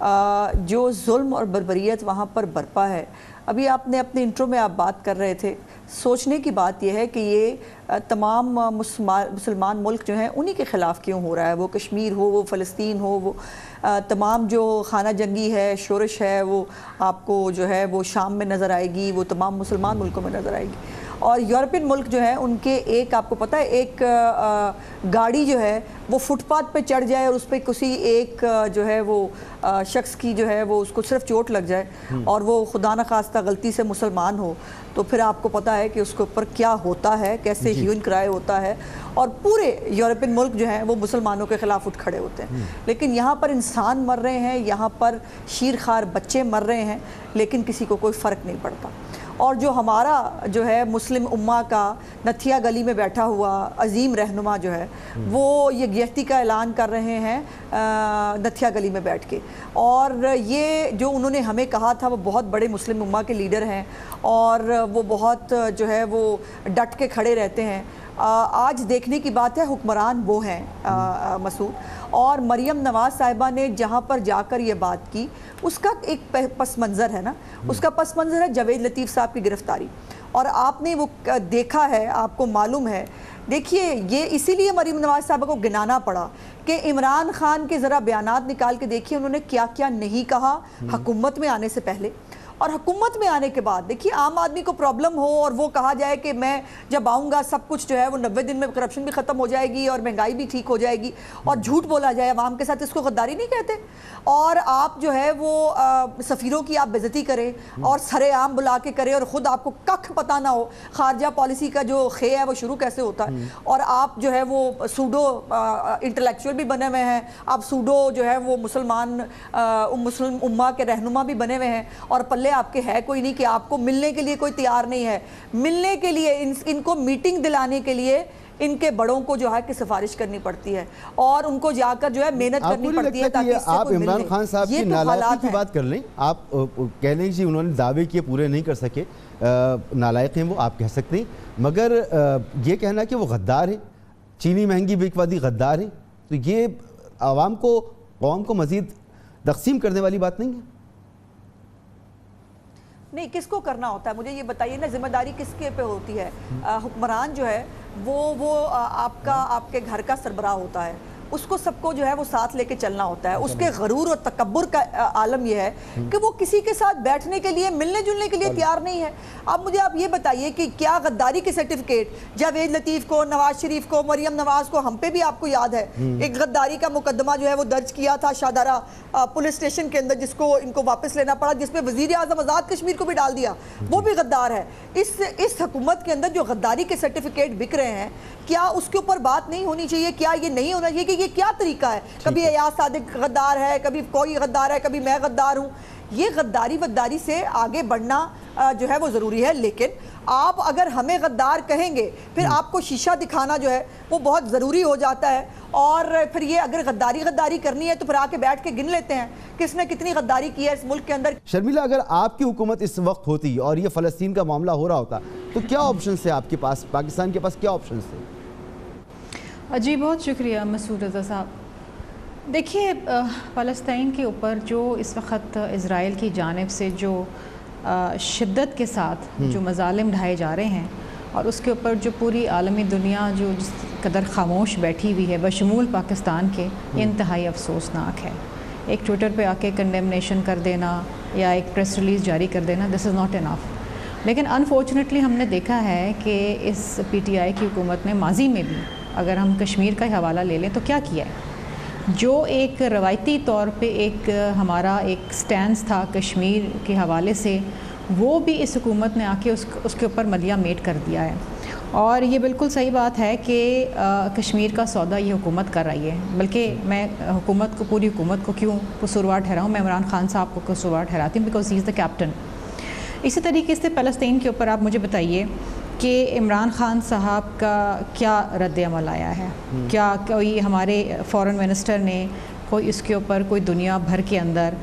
جو ظلم اور بربریت وہاں پر برپا ہے. ابھی آپ نے اپنے انٹرو میں آپ بات کر رہے تھے, سوچنے کی بات یہ ہے کہ یہ تمام مسلمان ملک جو ہیں انہی کے خلاف کیوں ہو رہا ہے. وہ کشمیر ہو, وہ فلسطین ہو, وہ تمام جو خانہ جنگی ہے, شورش ہے, وہ آپ کو جو ہے وہ شام میں نظر آئے گی, وہ تمام مسلمان ملکوں میں نظر آئے گی. اور یورپین ملک جو ہے ان کے ایک, آپ کو پتہ ہے, ایک گاڑی جو ہے وہ فٹ پاتھ پہ چڑھ جائے اور اس پہ کسی ایک جو ہے وہ شخص کی جو ہے وہ اس کو صرف چوٹ لگ جائے اور وہ خدا نخواستہ غلطی سے مسلمان ہو, تو پھر آپ کو پتہ ہے کہ اس کے اوپر کیا ہوتا ہے, کیسے ہیون کرائے ہوتا ہے, اور پورے یورپین ملک جو ہیں وہ مسلمانوں کے خلاف اٹھ کھڑے ہوتے ہیں. لیکن یہاں پر انسان مر رہے ہیں, یہاں پر شیرخوار بچے مر رہے ہیں, لیکن کسی کو کوئی فرق نہیں پڑتا. اور جو ہمارا جو ہے مسلم امہ کا نتھیا گلی میں بیٹھا ہوا عظیم رہنما جو ہے وہ یکجہتی کا اعلان کر رہے ہیں نتھیا گلی میں بیٹھ کے, اور یہ جو انہوں نے ہمیں کہا تھا, وہ بہت بڑے مسلم امہ کے لیڈر ہیں اور وہ بہت جو ہے وہ ڈٹ کے کھڑے رہتے ہیں. آج دیکھنے کی بات ہے حکمران وہ ہیں مسعود, اور مریم نواز صاحبہ نے جہاں پر جا کر یہ بات کی اس کا ایک پس منظر ہے نا, اس کا پس منظر ہے جاوید لطیف صاحب کی گرفتاری, اور آپ نے وہ دیکھا ہے, آپ کو معلوم ہے. دیکھیے یہ اسی لیے مریم نواز صاحبہ کو گنانا پڑا کہ عمران خان کے ذرا بیانات نکال کے دیکھیے انہوں نے کیا کیا نہیں کہا حکومت میں آنے سے پہلے, اور حکومت میں آنے کے بعد. دیکھیے عام آدمی کو پرابلم ہو اور وہ کہا جائے کہ میں جب آؤں گا سب کچھ جو ہے وہ 90 دن میں کرپشن بھی ختم ہو جائے گی اور مہنگائی بھی ٹھیک ہو جائے گی, اور جھوٹ بولا جائے عوام کے ساتھ, اس کو غداری نہیں کہتے. اور آپ جو ہے وہ سفیروں کی آپ بے عزتی کریں اور سرے عام بلا کے کریں, اور خود آپ کو ککھ پتہ نہ ہو خارجہ پالیسی کا جو خے ہے وہ شروع کیسے ہوتا ہے, اور آپ جو ہے وہ سوڈو انٹلیکچوئل بھی بنے ہوئے ہیں, آپ سوڈو جو ہے وہ مسلم امہ کے رہنما بھی بنے ہوئے ہیں, اور پلے آپ کے ہے کوئی نہیں کہ آپ کو ملنے کے لیے کوئی تیار نہیں ہے. ملنے کے لیے ان کو میٹنگ دلانے کے لیے ان کے بڑوں کو جو ہے کہ سفارش کرنی پڑتی ہے اور ان کو جا کر جو ہے محنت کرنی پڑتی ہے تاکہ اس سے آپ کوئی مل عمران خان صاحب کی نالائقی کی بات کر لیں, آپ کہہ لیں جی انہوں نے دعوے کیے پورے نہیں کر سکے, نالائق ہیں وہ, آپ کہہ سکتے ہیں, مگر یہ کہنا کہ وہ غدار ہیں, چینی مہنگی بکوادی غدار ہیں, تو یہ عوام کو, قوم کو مزید تقسیم کرنے والی بات نہیں ہے؟ نہیں, کس کو کرنا ہوتا ہے مجھے یہ بتائیے نا, ذمہ داری کس کے پہ ہوتی ہے؟ حکمران جو ہے وہ آپ کے گھر کا سربراہ ہوتا ہے, اس کو سب کو جو ہے وہ ساتھ لے کے چلنا ہوتا ہے. اس کے غرور اور تکبر کا عالم یہ ہے کہ وہ کسی کے ساتھ بیٹھنے کے لیے, ملنے جلنے کے لیے تیار نہیں ہے. اب مجھے آپ یہ بتائیے کہ کیا غداری کے سرٹیفکیٹ جاوید لطیف کو, نواز شریف کو, مریم نواز کو, ہم پہ بھی آپ کو یاد ہے ایک غداری کا مقدمہ جو ہے وہ درج کیا تھا شاہدرہ پولیس اسٹیشن کے اندر, جس کو ان کو واپس لینا پڑا, جس پہ وزیر اعظم آزاد کشمیر کو بھی ڈال دیا, وہ بھی غدار ہے. اس حکومت کے اندر جو غداری کے سرٹیفکیٹ بک رہے ہیں, کیا اس کے اوپر بات نہیں ہونی چاہیے؟ کیا یہ نہیں ہونا چاہیے کہ یہ کیا طریقہ ہے؟ کبھی ایاز صادق غدار ہے, کبھی کوئی غدار ہے, کبھی میں غدار ہوں. یہ غداری سے آگے بڑھنا جو ہے وہ ضروری ہے. لیکن آپ اگر ہمیں غدار کہیں گے پھر آپ کو شیشہ دکھانا جو ہے وہ بہت ضروری ہو جاتا ہے, اور پھر یہ اگر غداری کرنی ہے تو پھر آ کے بیٹھ کے گن لیتے ہیں کس نے کتنی غداری کی ہے اس ملک کے اندر. شرمیلا, اگر آپ کی حکومت اس وقت ہوتی اور یہ فلسطین کا معاملہ ہو رہا ہوتا تو کیا آپشنز تھے آپ کے پاس, پاکستان کے پاس کیا آپشنز تھے؟ جی بہت شکریہ مسعود رضا صاحب. دیکھیے فلسطین کے اوپر جو اس وقت اسرائیل کی جانب سے جو شدت کے ساتھ جو مظالم ڈھائے جا رہے ہیں, اور اس کے اوپر جو پوری عالمی دنیا جو جس قدر خاموش بیٹھی ہوئی ہے بشمول پاکستان کے, یہ انتہائی افسوسناک ہے. ایک ٹویٹر پہ آ کے کنڈیمنیشن کر دینا یا ایک پریس ریلیز جاری کر دینا, دس از ناٹ انف. لیکن انفارچونیٹلی ہم نے دیکھا ہے کہ اس پی ٹی آئی کی حکومت نے ماضی میں بھی, اگر ہم کشمیر کا حوالہ لے لیں تو کیا کیا ہے. جو ایک روایتی طور پہ ایک ہمارا ایک سٹینس تھا کشمیر کے حوالے سے, وہ بھی اس حکومت نے آ کے اس کے اوپر ملیا میٹ کر دیا ہے. اور یہ بالکل صحیح بات ہے کہ کشمیر کا سودا یہ حکومت کر رہی ہے. بلکہ میں حکومت کو, پوری حکومت کو کیوں قصوروار ٹھہراؤں, میں عمران خان صاحب کو قصوروار ٹھہراتی ہوں because he is the captain. اسی طریقے سے فلسطین کے اوپر آپ مجھے بتائیے کہ عمران خان صاحب کا کیا رد عمل آیا ہے؟ کیا کوئی ہمارے فورن منسٹر نے کوئی اس کے اوپر کوئی دنیا بھر کے اندر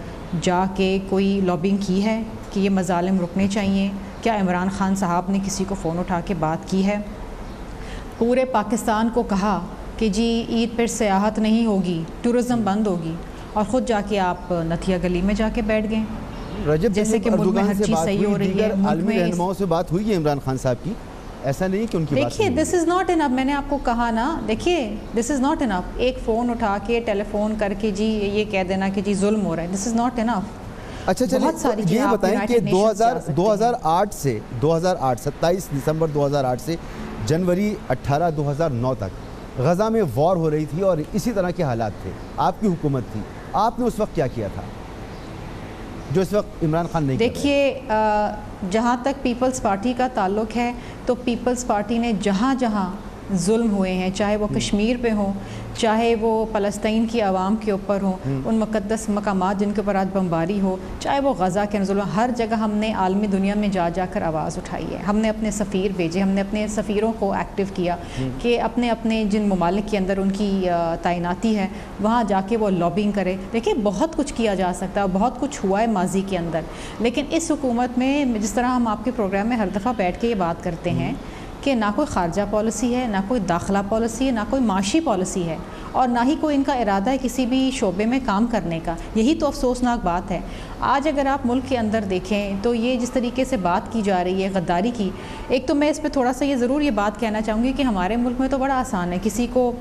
جا کے کوئی لابنگ کی ہے کہ یہ مظالم رکنے چاہیے؟ کیا عمران خان صاحب نے کسی کو فون اٹھا کے بات کی ہے؟ پورے پاکستان کو کہا کہ جی عید پر سیاحت نہیں ہوگی, ٹورزم بند ہوگی, اور خود جا کے آپ نتھیا گلی میں جا کے بیٹھ گئے. رجب جیسے کہ ملک میں ہر چیز صحیح ہو رہی ہے, ملک عالمی میں رہنماؤں سے بات ہوئی ہے عمران خان صاحب کی, ایسا نہیں کہ ان کی بات دیکھیے دس از ناٹ انف. میں نے آپ کو کہا نا, دیکھیے دس از ناٹ انف. ایک فون اٹھا کے ٹیلی فون کر کے جی یہ کہہ دینا کہ جی ظلم ہو رہا ہے, دس از ناٹ انف. اچھا چلیے یہ بتائیں کہ 2008 سے 27 دسمبر 2008 سے جنوری 18 2009 تک غزہ میں وار ہو رہی تھی اور اسی طرح کے حالات تھے, آپ کی حکومت تھی, آپ نے اس وقت کیا کیا تھا جو اس وقت عمران خان نہیں کر رہے؟ دیکھیے جہاں تک پیپلز پارٹی کا تعلق ہے تو پیپلز پارٹی نے جہاں جہاں ظلم ہوئے ہیں, چاہے وہ کشمیر پہ ہوں, چاہے وہ فلسطین کی عوام کے اوپر ہوں, ان مقدس مقامات جن کے اوپر آج بمباری ہو, چاہے وہ غزہ کے ظلم, ہر جگہ ہم نے عالمی دنیا میں جا جا کر آواز اٹھائی ہے. ہم نے اپنے سفیر بھیجے, ہم نے اپنے سفیروں کو ایکٹیو کیا کہ اپنے اپنے جن ممالک کے اندر ان کی تعیناتی ہے وہاں جا کے وہ لابنگ کرے. دیکھیں بہت کچھ کیا جا سکتا ہے, بہت کچھ ہوا ہے ماضی کے اندر, لیکن اس حکومت میں جس طرح ہم آپ کے پروگرام میں ہر دفعہ بیٹھ کے یہ بات کرتے ہیں کہ نہ کوئی خارجہ پالیسی ہے, نہ کوئی داخلہ پالیسی ہے, نہ کوئی معاشی پالیسی ہے, اور نہ ہی کوئی ان کا ارادہ ہے کسی بھی شعبے میں کام کرنے کا. یہی تو افسوسناک بات ہے. آج اگر آپ ملک کے اندر دیکھیں تو یہ جس طریقے سے بات کی جا رہی ہے غداری کی, ایک تو میں اس پہ تھوڑا سا یہ ضرور یہ بات کہنا چاہوں گی کہ ہمارے ملک میں تو بڑا آسان ہے کسی کو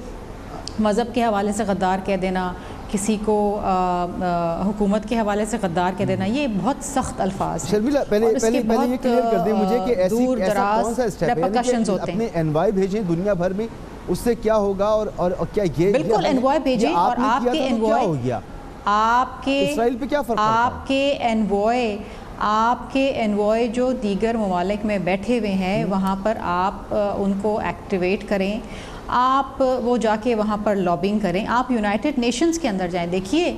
مذہب کے حوالے سے غدار کہہ دینا, کسی کو حکومت کے حوالے سے غدار کہہ دینا, یہ بہت سخت الفاظ ہیں. شرمیلا پہلے یہ کلیئر کر دیں مجھے کہ ایسا کون سا اسٹیپ ہے کہ اپنے انوائے بھیجیں دنیا بھر میں, اس سے کیا ہوگا اور کیا یہ بالکل انوائے بھیجیں, اور آپ کے انوائے ہو گیا, آپ کے اسرائیل پہ کیا فرق پڑتا ہے؟ آپ کے انوائے جو دیگر ممالک میں بیٹھے ہوئے ہیں وہاں پر آپ ان کو ایکٹیویٹ کریں, آپ وہ جا کے وہاں پر لابنگ کریں, آپ یونائٹڈ نیشنز کے اندر جائیں. دیکھیے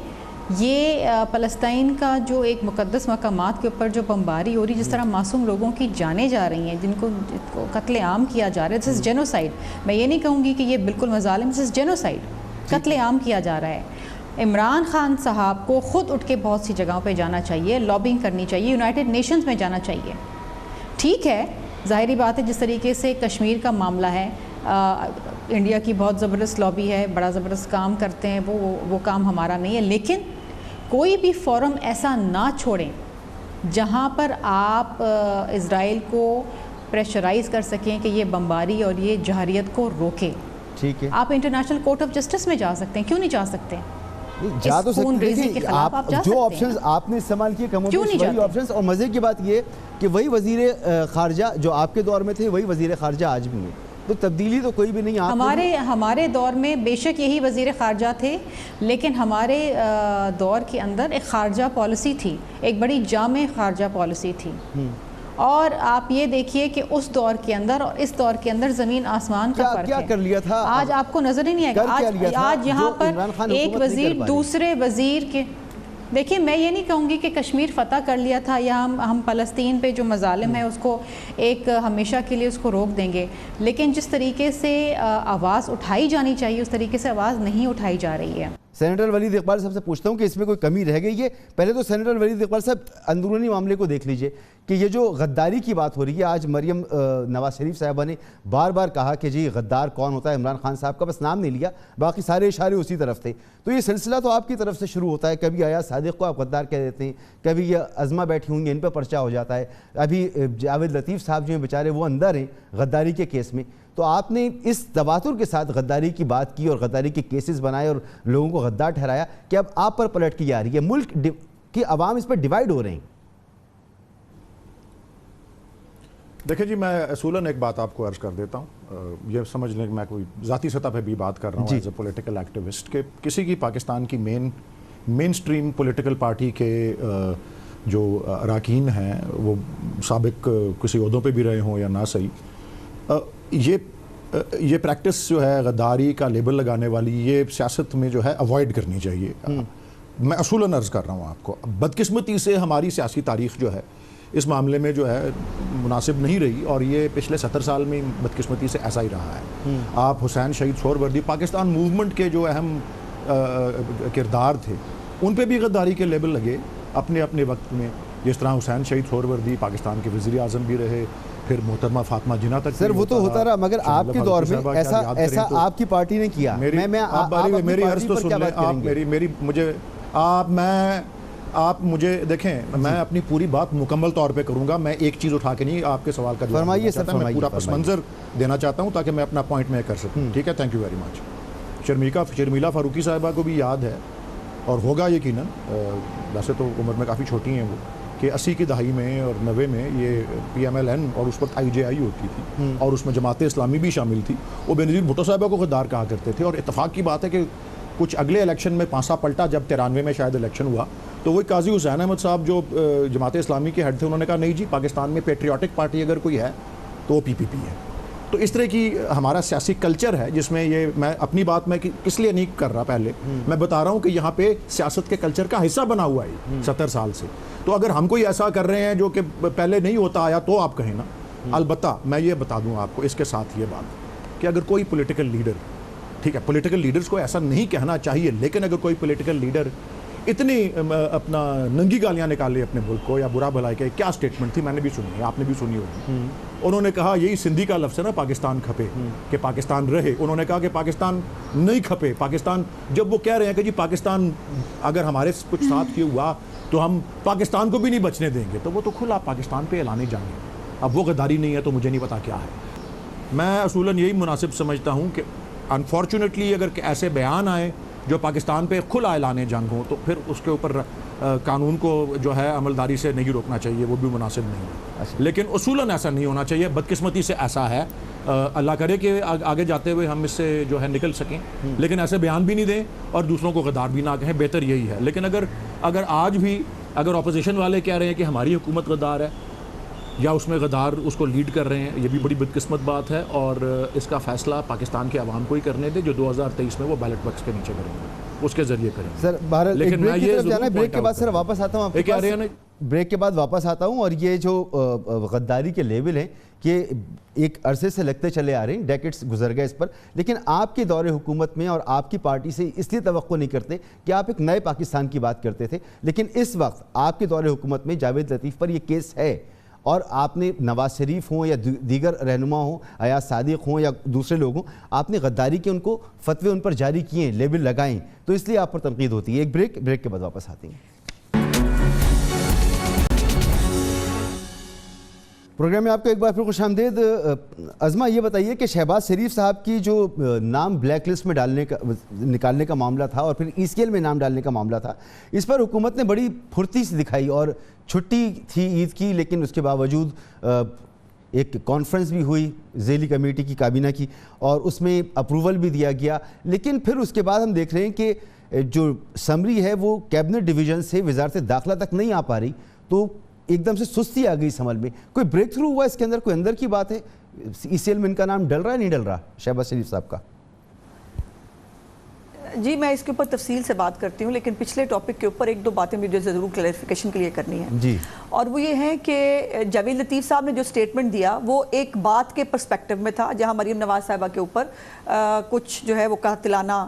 یہ فلسطین کا جو ایک مقدس مقامات کے اوپر جو بمباری ہو رہی, جس طرح معصوم لوگوں کی جانیں جا رہی ہیں, جن کو قتل عام کیا جا رہا ہے, دس از جینوسائیڈ. میں یہ نہیں کہوں گی کہ یہ بالکل مظالم, دس از جینوسائیڈ, قتل عام کیا جا رہا ہے. عمران خان صاحب کو خود اٹھ کے بہت سی جگہوں پہ جانا چاہیے, لابنگ کرنی چاہیے, یونائٹڈ نیشنز میں جانا چاہیے. ٹھیک ہے, ظاہری بات ہے جس طریقے سے کشمیر کا معاملہ ہے, انڈیا کی بہت زبردست لابی ہے, بڑا زبردست کام کرتے ہیں, وہ کام ہمارا نہیں ہے, لیکن کوئی بھی فورم ایسا نہ چھوڑیں جہاں پر آپ اسرائیل کو پریشرائز کر سکیں کہ یہ بمباری اور یہ جہریت کو روکے. ٹھیک ہے, آپ انٹرنیشنل کورٹ آف جسٹس میں جا سکتے ہیں, کیوں نہیں جا سکتے؟ جا تو سکتے ہیں, جو آپشنز آپ نے استعمال کیے کم و بیش وہی آپشنز. اور مزے کی بات یہ کہ وہی وزیر خارجہ جو آپ کے دور میں تھے وہی وزیر خارجہ آج بھی ہیں, تو تبدیلی تو کوئی بھی نہیں. ہمارے دور میں بے شک یہی وزیر خارجہ تھے, لیکن ہمارے دور کے اندر ایک خارجہ پالیسی تھی, ایک بڑی جامع خارجہ پالیسی تھی. اور آپ یہ دیکھیے کہ اس دور کے اندر اور اس دور کے اندر زمین آسمان کا فرق ہے. کیا کر لیا تھا آج آپ کو نظر ہی نہیں آئے گا. آج یہاں پر ایک وزیر دوسرے وزیر کے, دیکھیے میں یہ نہیں کہوں گی کہ کشمیر فتح کر لیا تھا یا ہم فلسطین پہ جو مظالم ہے اس کو ایک ہمیشہ کے لیے اس کو روک دیں گے, لیکن جس طریقے سے آواز اٹھائی جانی چاہیے اس طریقے سے آواز نہیں اٹھائی جا رہی ہے. سینیٹر ولید اقبال صاحب سے پوچھتا ہوں کہ اس میں کوئی کمی رہ گئی ہے. پہلے تو سینیٹر ولید اقبال صاحب اندرونی معاملے کو دیکھ لیجئے کہ یہ جو غداری کی بات ہو رہی ہے, آج مریم نواز شریف صاحبہ نے بار بار کہا کہ جی غدار کون ہوتا ہے, عمران خان صاحب کا بس نام نہیں لیا, باقی سارے اشارے اسی طرف تھے. تو یہ سلسلہ تو آپ کی طرف سے شروع ہوتا ہے, کبھی آیا صادق کو آپ غدار کہہ دیتے ہیں, کبھی یہ عظمہ بیٹھی ہوئی ہیں ان پہ پرچہ ہو جاتا ہے, ابھی جاوید لطیف صاحب جو ہیں بیچارے وہ اندر ہیں غداری کے کیس میں. تو آپ نے اس تواتر کے ساتھ غداری کی بات کی اور غداری کے کیسز بنائے اور لوگوں کو غدار ٹھہرایا کہ اب آپ پر پلٹ کی جا رہی ہے, ملک کی عوام اس پر ڈیوائیڈ ہو رہے ہیں. دیکھیں جی, میں اصولاً ایک بات آپ کو عرض کر دیتا ہوں, یہ سمجھ لیں کہ میں کوئی ذاتی سطح پہ بھی بات کر رہا ہوں ایز اے پولیٹیکل ایکٹیوسٹ, کہ کسی کی پاکستان کی مین سٹریم پولیٹیکل پارٹی کے جو اراکین ہیں وہ سابق کسی عہدوں پہ بھی رہے ہوں یا نہ صحیح, یہ پریکٹس جو ہے غداری کا لیبل لگانے والی, یہ سیاست میں جو ہے اوائڈ کرنی چاہیے. میں اصولاً عرض کر رہا ہوں آپ کو, بدقسمتی سے ہماری سیاسی تاریخ جو ہے اس معاملے میں جو ہے مناسب نہیں رہی, اور یہ پچھلے 70 سال میں بدقسمتی سے ایسا ہی رہا ہے. آپ حسین شہید سہروردی, پاکستان موومنٹ کے جو اہم کردار تھے, ان پہ بھی غداری کے لیبل لگے اپنے اپنے وقت میں, جس طرح حسین شہید سہروردی پاکستان کے وزیر اعظم بھی رہے, پھر محترمہ فاطمہ جناح تک. سر وہ تو ہوتا رہا, مگر آپ کے دور میں ایسا آپ کی پارٹی نے کیا. میری عرض تو سن لیں آپ, مجھے آپ مجھے دیکھیں، میں اپنی پوری بات مکمل طور پہ کروں گا، میں ایک چیز اٹھا کے نہیں آپ کے سوال کا جواب فرمائیے دینا چاہتا، میں پورا پس منظر دینا چاہتا ہوں تاکہ میں اپنا پوائنٹ میں کر سکوں. ٹھیک ہے، thank you very much. Sharmila Farooqui صاحبہ کو بھی یاد ہے اور ہوگا یقیناً، ویسے تو عمر میں کافی چھوٹی ہیں وہ، کہ 80 کی دہائی میں اور 90 میں یہ PMLN اور اس وقت IJI ہوتی تھی اور اس میں جماعت اسلامی بھی شامل تھی. وہ بینظیر بھٹو صاحبہ کو غدار کہا کرتے تھے. اور اتفاق کی بات ہے کہ کچھ اگلے الیکشن میں پانسا پلٹا جب 93 میں شاید الیکشن ہوا تو وہ قاضی حسین احمد صاحب جو جماعت اسلامی کے ہیڈ تھے، انہوں نے کہا نہیں جی پاکستان میں پیٹریوٹک پارٹی اگر کوئی ہے تو وہ PPP ہے. تو اس طرح کی ہمارا سیاسی کلچر ہے جس میں یہ، میں اپنی بات میں کس لیے نہیں کر رہا پہلے، میں بتا رہا ہوں کہ یہاں پہ سیاست کے کلچر کا حصہ بنا ہوا ہے 70 سال سے. تو اگر ہم کوئی ایسا کر رہے ہیں جو کہ پہلے نہیں ہوتا آیا تو آپ کہیں نا. البتہ میں یہ بتا دوں آپ کو اس کے ساتھ یہ بات کہ اگر کوئی پولیٹیکل لیڈر، ٹھیک ہے پولیٹیکل لیڈرز کو ایسا نہیں کہنا چاہیے، لیکن اگر کوئی پولیٹیکل لیڈر اتنی اپنا ننگی گالیاں نکالے اپنے ملک کو یا برا بھلائی کے، کیا سٹیٹمنٹ تھی، میں نے بھی سنی ہے، آپ نے بھی سنی ہوگی. انہوں نے کہا یہی سندھی کا لفظ ہے نا، پاکستان کھپے کہ پاکستان رہے. انہوں نے کہا کہ پاکستان نہیں کھپے. پاکستان، جب وہ کہہ رہے ہیں کہ جی پاکستان اگر ہمارے کچھ ساتھ یہ ہوا تو ہم پاکستان کو بھی نہیں بچنے دیں گے، تو وہ تو کھلا پاکستان پہ اعلانے جائیں گے. اب وہ غداری نہیں ہے تو مجھے نہیں پتا کیا ہے. میں اصولاً یہی مناسب سمجھتا ہوں کہ انفارچونیٹلی اگر ایسے بیان آئے جو پاکستان پہ کھلا اعلان جنگ ہو تو پھر اس کے اوپر قانون کو جو ہے عملداری سے نہیں روکنا چاہیے، وہ بھی مناسب نہیں ہے. لیکن اصولاً ایسا نہیں ہونا چاہیے. بدقسمتی سے ایسا ہے، اللہ کرے کہ آگے جاتے ہوئے ہم اس سے جو ہے نکل سکیں، لیکن ایسے بیان بھی نہیں دیں اور دوسروں کو غدار بھی نہ کہیں، بہتر یہی ہے. لیکن اگر آج بھی اگر اپوزیشن والے کہہ رہے ہیں کہ ہماری حکومت غدار ہے یا اس میں غدار اس کو لیڈ کر رہے ہیں، یہ بھی بڑی بدقسمت بات ہے. اور اس کا فیصلہ پاکستان کے عوام کو ہی کرنے دے جو 2023 میں وہ بیلٹ باکس کے نیچے کریں گے، اس کے ذریعے کریں گے. سر بہرحال ایک بریک کی طرف جانا ہے، بریک کے بعد سر واپس آتا ہوں آپ کے پاس. بریک کے بعد واپس آتا ہوں. اور یہ جو غداری کے لیبل ہیں کہ ایک عرصے سے لگتے چلے آ رہے ہیں، ڈیکٹس گزر گئے اس پر، لیکن آپ کے دور حکومت میں اور آپ کی پارٹی سے اس لیے توقع نہیں کرتے کہ آپ ایک نئے پاکستان کی بات کرتے تھے، لیکن اس وقت آپ کے دور حکومت میں جاوید لطیف پر یہ کیس ہے اور آپ نے نواز شریف ہوں یا دیگر رہنما ہوں، ایاز صادق ہوں یا دوسرے لوگ ہوں، آپ نے غداری کے ان کو فتوے ان پر جاری کیے، لیبل لگائیں، تو اس لیے آپ پر تنقید ہوتی ہے. ایک بریک کے بعد واپس آتے ہیں. پروگرام میں آپ کو ایک بار پھر خوش آمدید. عظمہ یہ بتائیے کہ شہباز شریف صاحب کی جو نام بلیک لسٹ میں نکالنے کا معاملہ تھا اور پھر ECL میں نام ڈالنے کا معاملہ تھا، اس پر حکومت نے بڑی پھرتی سے دکھائی اور چھٹی تھی عید کی، لیکن اس کے باوجود ایک کانفرنس بھی ہوئی ذیلی کمیٹی کی، کابینہ کی، اور اس میں اپروول بھی دیا گیا. لیکن پھر اس کے بعد ہم دیکھ رہے ہیں کہ جو سمری ہے وہ کیبنٹ ڈویژن سے وزارت داخلہ تک نہیں آ پا رہی، تو ایک دم سے سستی آ گئی اس عمل میں. کوئی بریک تھرو ہوا اس کے اندر؟ کوئی اندر کی بات ہے؟ ECL میں ان کا نام ڈل رہا ہے نہیں ڈل رہا شہباز شریف صاحب کا؟ جی میں اس کے اوپر تفصیل سے بات کرتی ہوں، لیکن پچھلے ٹاپک کے اوپر ایک دو باتیں مجھے ضرور کلیریفیکیشن کے لیے کرنی ہے جی. اور وہ یہ ہے کہ جاوید لطیف صاحب نے جو سٹیٹمنٹ دیا وہ ایک بات کے پرسپیکٹو میں تھا، جہاں مریم نواز صاحبہ کے اوپر کچھ جو ہے وہ قاتلانہ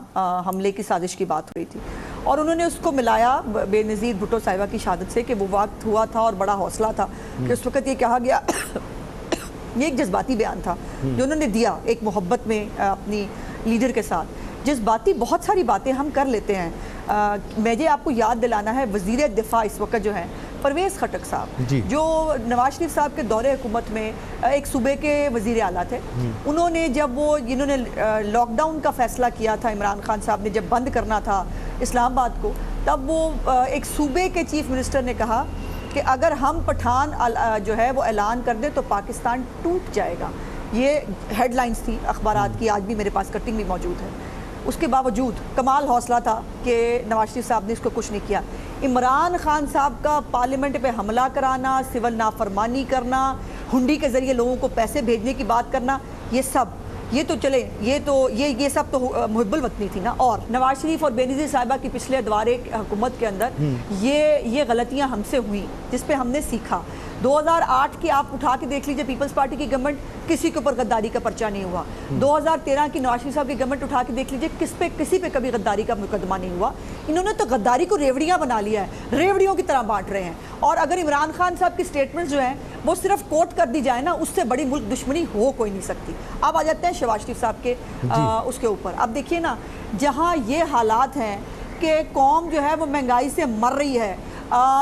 حملے کی سازش کی بات ہوئی تھی، اور انہوں نے اس کو ملایا بے نظیر بھٹو صاحبہ کی شہادت سے کہ وہ وقت ہوا تھا اور بڑا حوصلہ تھا کہ اس وقت یہ کہا گیا یہ ایک جذباتی بیان تھا جو انہوں نے دیا ایک محبت میں اپنی لیڈر کے ساتھ. جذباتی بہت ساری باتیں ہم کر لیتے ہیں. مجھے آپ کو یاد دلانا ہے وزیر دفاع اس وقت جو ہیں پرویز خٹک صاحب، جو نواز شریف صاحب کے دور حکومت میں ایک صوبے کے وزیر اعلیٰ تھے، انہوں نے جب انہوں نے لاک ڈاؤن کا فیصلہ کیا تھا، عمران خان صاحب نے جب بند کرنا تھا اسلام آباد کو، تب وہ ایک صوبے کے چیف منسٹر نے کہا کہ اگر ہم پٹھان جو ہے وہ اعلان کر دیں تو پاکستان ٹوٹ جائے گا. یہ ہیڈ لائنز تھی اخبارات کی، آج بھی میرے پاس کٹنگ بھی موجود ہے. اس کے باوجود کمال حوصلہ تھا کہ نواز شریف صاحب نے اس کو کچھ نہیں کیا. عمران خان صاحب کا پارلیمنٹ پہ حملہ کرانا، سول نافرمانی کرنا، ہنڈی کے ذریعے لوگوں کو پیسے بھیجنے کی بات کرنا، یہ تو چلے، یہ سب تو محب الوطنی تھی نا. اور نواز شریف اور بینظیر صاحبہ کی پچھلے ادوار حکومت کے اندر یہ غلطیاں ہم سے ہوئیں جس پہ ہم نے سیکھا. 2008 کی آپ اٹھا کے دیکھ لیجئے پیپلز پارٹی کی گورنمنٹ، کسی کے اوپر غداری کا پرچہ نہیں ہوا. 2013 کی نواز شریف صاحب کی گورنمنٹ اٹھا کے دیکھ لیجئے کسی پہ کبھی غداری کا مقدمہ نہیں ہوا. انہوں نے تو غداری کو ریوڑیاں بنا لیا ہے، ریوڑیوں کی طرح بانٹ رہے ہیں. اور اگر عمران خان صاحب کی سٹیٹمنٹس جو ہیں وہ صرف کوٹ کر دی جائے نا، اس سے بڑی ملک دشمنی ہو کوئی نہیں سکتی. اب آ جاتے ہیں شہباز شریف صاحب کے اس کے اوپر. اب دیکھیے نا، جہاں یہ حالات ہیں کہ قوم جو ہے وہ مہنگائی سے مر رہی ہے،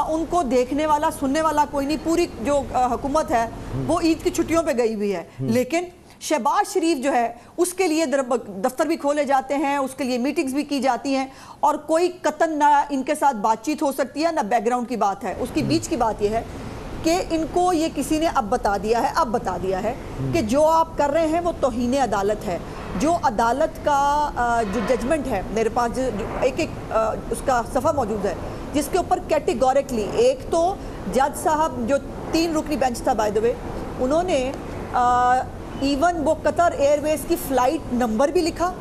ان کو دیکھنے والا سننے والا کوئی نہیں، پوری جو حکومت ہے وہ عید کی چھٹیوں پہ گئی ہوئی ہے، لیکن شہباز شریف جو ہے اس کے لیے دفتر بھی کھولے جاتے ہیں، اس کے لیے میٹنگز بھی کی جاتی ہیں، اور کوئی قطن نہ ان کے ساتھ بات چیت ہو سکتی ہے نہ بیک گراؤنڈ کی بات ہے۔ اس کی بیچ کی بات یہ ہے کہ ان کو یہ کسی نے اب بتا دیا ہے کہ جو آپ کر رہے ہیں وہ توہین عدالت ہے۔ جو عدالت کا جو ججمنٹ ہے، میرے پاس ایک اس کا صفحہ موجود ہے جس کے اوپر کیٹیگوریکلی، ایک تو جج صاحب جو 3 رکنی بینچ تھا بائی دا وے، انہوں نے ایون وہ قطر ایئر ویز کی فلائٹ نمبر بھی لکھا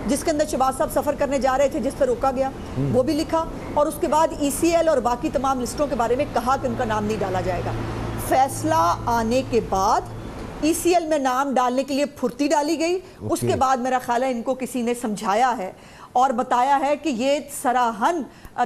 جس کے اندر شہباز صاحب سفر کرنے جا رہے تھے، جس پہ روکا گیا، وہ بھی لکھا، اور اس کے بعد ECL اور باقی تمام لسٹوں کے بارے میں کہا کہ ان کا نام نہیں ڈالا جائے گا۔ فیصلہ آنے کے بعد ECL میں نام ڈالنے کے لیے پھرتی ڈالی گئی، اس کے بعد میرا خیال ہے ان کو کسی نے سمجھایا ہے اور بتایا ہے کہ یہ سراہن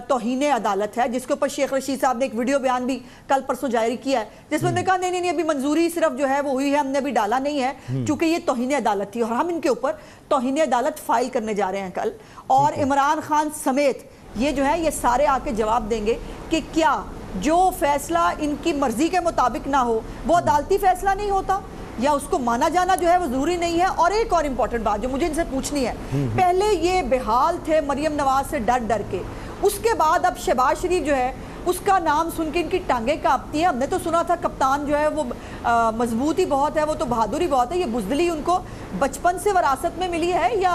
توہین عدالت ہے، جس کے اوپر شیخ رشید صاحب نے ایک ویڈیو بیان بھی کل پرسوں جاری کیا ہے، جس میں انہوں نے کہا نہیں ابھی منظوری صرف جو ہے وہ ہوئی ہے، ہم نے ابھی ڈالا نہیں ہے چونکہ یہ توہین عدالت تھی، اور ہم ان کے اوپر توہین عدالت فائل کرنے جا رہے ہیں کل، اور عمران خان سمیت یہ جو ہے یہ سارے آ کے جواب دیں گے کہ کیا جو فیصلہ ان کی مرضی کے مطابق نہ ہو وہ عدالتی فیصلہ نہیں ہوتا، یا اس کو مانا جانا جو ہے وہ ضروری نہیں ہے۔ اور ایک اور امپورٹنٹ بات جو مجھے ان سے پوچھنی ہے، پہلے یہ بحال تھے مریم نواز سے ڈر کے، اس کے بعد اب شہباز شریف جو ہے اس کا نام سن کے ان کی ٹانگیں کانپتی ہیں۔ ہم نے تو سنا تھا کپتان جو ہے وہ مضبوط ہی بہت ہے، وہ تو بہادر ہی بہت ہے، یہ بزدلی ان کو بچپن سے وراثت میں ملی ہے یا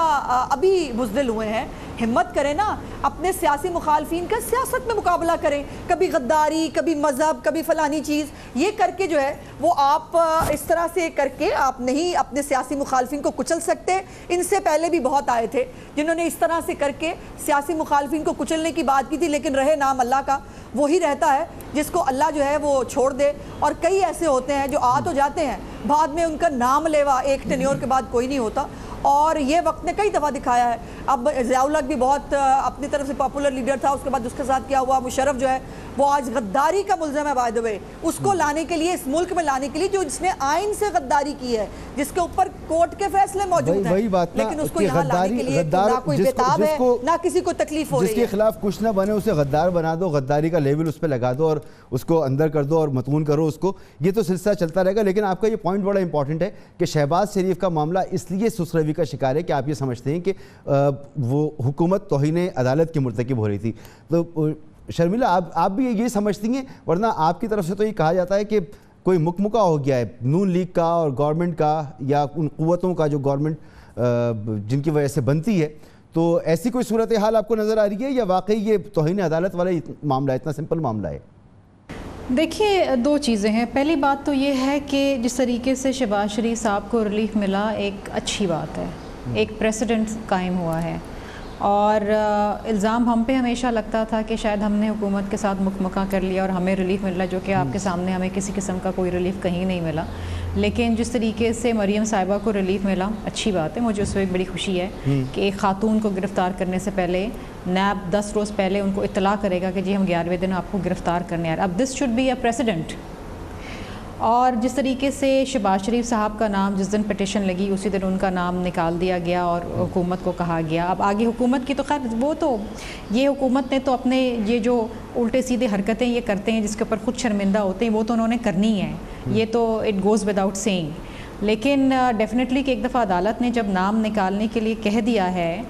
ابھی بزدل ہوئے ہیں؟ ہمت کریں نا، اپنے سیاسی مخالفین کا سیاست میں مقابلہ کریں، کبھی غداری، کبھی مذہب، کبھی فلانی چیز، یہ کر کے جو ہے وہ آپ اس طرح سے کر کے آپ نہیں اپنے سیاسی مخالفین کو کچل سکتے۔ ان سے پہلے بھی بہت آئے تھے جنہوں نے اس طرح سے کر کے سیاسی مخالفین کو کچلنے کی بات کی تھی، لیکن رہے نام اللہ کا، وہی رہتا ہے جس کو اللہ جو ہے وہ چھوڑ دے۔ اور کئی ایسے ہوتے ہیں جو آ تو جاتے ہیں، بعد میں ان کا نام لیوا ایک ٹینیور کے بعد کوئی نہیں ہوتا، اور یہ وقت نے کئی دفعہ دکھایا ہے۔ اب ضیاء الحق بھی بہت اپنی طرف سے پاپولر لیڈر تھا، اس کے بعد اس کے ساتھ کیا ہوا، مشرف جو ہے وہ آج غداری کا ملزم ہے بائی دا وے، اس کو لانے کے لیے، اس ملک میں لانے کے لیے جو جس نے آئین سے غداری کی ہے، جس کے اوپر کورٹ کے فیصلے موجود ہیں، لیکن اس کو یہاں لانے کے لیے نہ کوئی بتاب ہے نہ کسی کو تکلیف ہو رہی ہے۔ جس کے خلاف کچھ نہ بنے اسے غدار بنا دو، غداری کا لیبل اس پہ لگا دو اور اس کو اندر کر دو اور متون کرو اس کو، یہ تو سلسلہ چلتا رہے گا۔ لیکن آپ کا یہ پوائنٹ بڑا امپورٹنٹ ہے کہ شہباز شریف کا معاملہ اس لیے سسروی کا شکار ہے کہ آپ یہ سمجھتے ہیں کہ وہ حکومت توہین عدالت کی مرتکب ہو رہی تھی۔ تو شرمیلا آپ بھی یہ سمجھتی ہیں؟ ورنہ آپ کی طرف سے تو یہ کہا جاتا ہے کہ کوئی مکمکہ ہو گیا ہے نون لیگ کا اور گورنمنٹ کا، یا ان قوتوں کا جو گورنمنٹ جن کی وجہ سے بنتی ہے، تو ایسی کوئی صورتحال آپ کو نظر آ رہی ہے یا واقعی یہ توہین عدالت والا معاملہ اتنا سمپل معاملہ ہے؟ دیکھیے، دو چیزیں ہیں۔ پہلی بات تو یہ ہے کہ جس طریقے سے شہباز شریف صاحب کو ریلیف ملا ایک اچھی بات ہے، ایک پریسیڈنٹ قائم ہوا ہے، اور الزام ہم پہ ہمیشہ لگتا تھا کہ شاید ہم نے حکومت کے ساتھ مکمکہ کر لیا اور ہمیں ریلیف مل رہا، جو کہ آپ کے سامنے ہمیں کسی قسم کا کوئی ریلیف کہیں نہیں ملا۔ لیکن جس طریقے سے مریم صاحبہ کو ریلیف ملا، اچھی بات ہے، مجھے اس میں بڑی خوشی ہے کہ ایک خاتون کو گرفتار کرنے سے پہلے نیب 10 روز پہلے ان کو اطلاع کرے گا کہ جی ہم 11ویں دن آپ کو گرفتار کرنے آ رہے ہیں۔ اب this should be a president. اور جس طریقے سے شہباز شریف صاحب کا نام جس دن پٹیشن لگی اسی دن ان کا نام نکال دیا گیا اور حکومت کو کہا گیا، اب آگے حکومت کی تو خیر وہ تو یہ حکومت نے تو اپنے یہ جو الٹے سیدھے حرکتیں یہ کرتے ہیں جس کے اوپر خود شرمندہ ہوتے ہیں وہ تو انہوں نے کرنی ہے، یہ تو اٹ گوز وداؤٹ سیئنگ۔ لیکن ڈیفینیٹلی کہ ایک دفعہ عدالت نے جب نام نکالنے کے لیے کہہ دیا ہے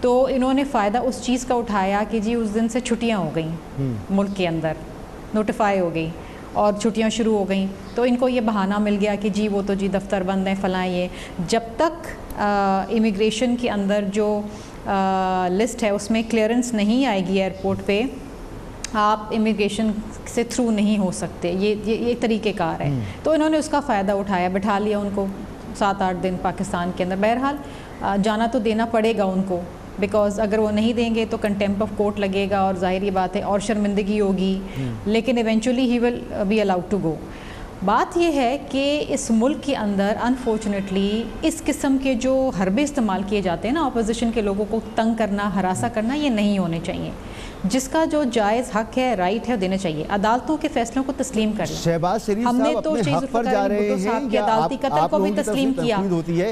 تو انہوں نے فائدہ اس چیز کا اٹھایا کہ جی اس دن سے چھٹیاں ہو گئیں ملک کے اندر، نوٹیفائی ہو گئی اور چھٹیاں شروع ہو گئیں، تو ان کو یہ بہانہ مل گیا کہ جی وہ تو جی دفتر بند ہیں فلاں۔ یہ جب تک امیگریشن کے اندر جو لسٹ ہے اس میں کلیئرنس نہیں آئے گی ایئرپورٹ پہ، آپ امیگریشن سے تھرو نہیں ہو سکتے، یہ طریقہ کار ہے۔ تو انہوں نے اس کا فائدہ اٹھایا، بٹھا لیا ان کو 7-8 دن پاکستان کے اندر۔ بہرحال جانا تو دینا پڑے گا ان کو، بیکاز اگر وہ نہیں دیں گے تو کنٹیمپٹ آف کورٹ لگے گا اور ظاہر یہ بات ہے اور شرمندگی ہوگی، لیکن eventually he will be allowed to go. بات یہ ہے کہ اس ملک کے اندر انفارچونیٹلی اس قسم کے جو حربے استعمال کیے جاتے ہیں نا، اپوزیشن کے لوگوں کو تنگ کرنا، ہراساں کرنا، یہ نہیں ہونے چاہیے۔ جس کا جو جائز حق ہے، رائٹ ہے، دینے چاہیے۔ عدالتوں کے فیصلوں کو تسلیم کر لیں۔ شہباز شریف ہم نے صاحب تو اپنے حق پر جا رہے ہیں کہ عدالتی قتل کو بھی تسلیم کیا،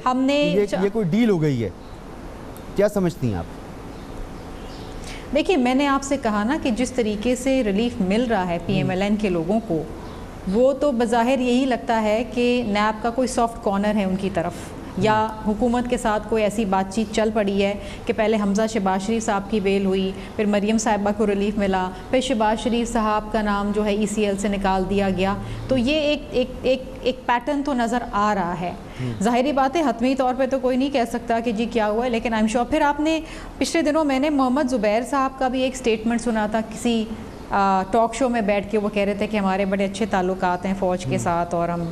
ہم نے یہ کوئی ڈیل ہو گئی ہے، کیا سمجھتی ہیں آپ؟ دیکھیے میں نے آپ سے کہا نا کہ جس طریقے سے ریلیف مل رہا ہے پی ایم ایل این کے لوگوں کو، وہ تو بظاہر یہی لگتا ہے کہ نیب کا کوئی سافٹ کارنر ہے ان کی طرف، یا حکومت کے ساتھ کوئی ایسی بات چیت چل پڑی ہے کہ پہلے حمزہ شہباز شریف صاحب کی بیل ہوئی، پھر مریم صاحبہ کو ریلیف ملا، پھر شہباز شریف صاحب کا نام جو ہے ای سی ایل سے نکال دیا گیا. تو یہ ایک پیٹرن تو نظر آ رہا ہے. ظاہری بات ہے حتمی طور پہ تو کوئی نہیں کہہ سکتا کہ جی کیا ہوا ہے، لیکن آئی ایم شیور. پھر آپ نے پچھلے دنوں میں نے محمد زبیر صاحب کا بھی ایک سٹیٹمنٹ سنا تھا کسی ٹاک شو میں بیٹھ کے، وہ کہہ رہے تھے کہ ہمارے بڑے اچھے تعلقات ہیں فوج کے ساتھ اور ہم